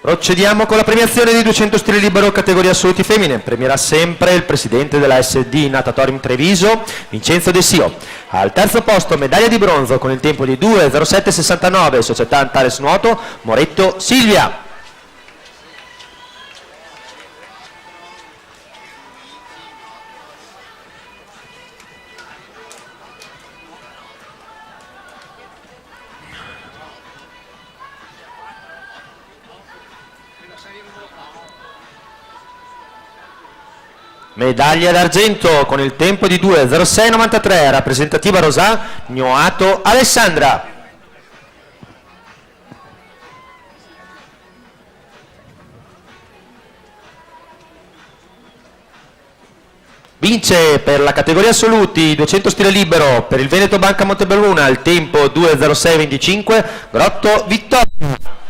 Procediamo con la premiazione di 200 stile libero categoria assoluti femmine. Premierà sempre il presidente della SD Natatorium Treviso, Vincenzo De Sio. Al terzo posto medaglia di bronzo con il tempo di 2:07:69, società Antares Nuoto, Moretto Silvia. Medaglia d'argento con il tempo di 2:06:93, rappresentativa Rosà, Gnoato Alessandra. Vince per la categoria assoluti 200 stile libero per il Veneto Banca Montebelluna, il tempo 2:06:25, Grotto Vittorio.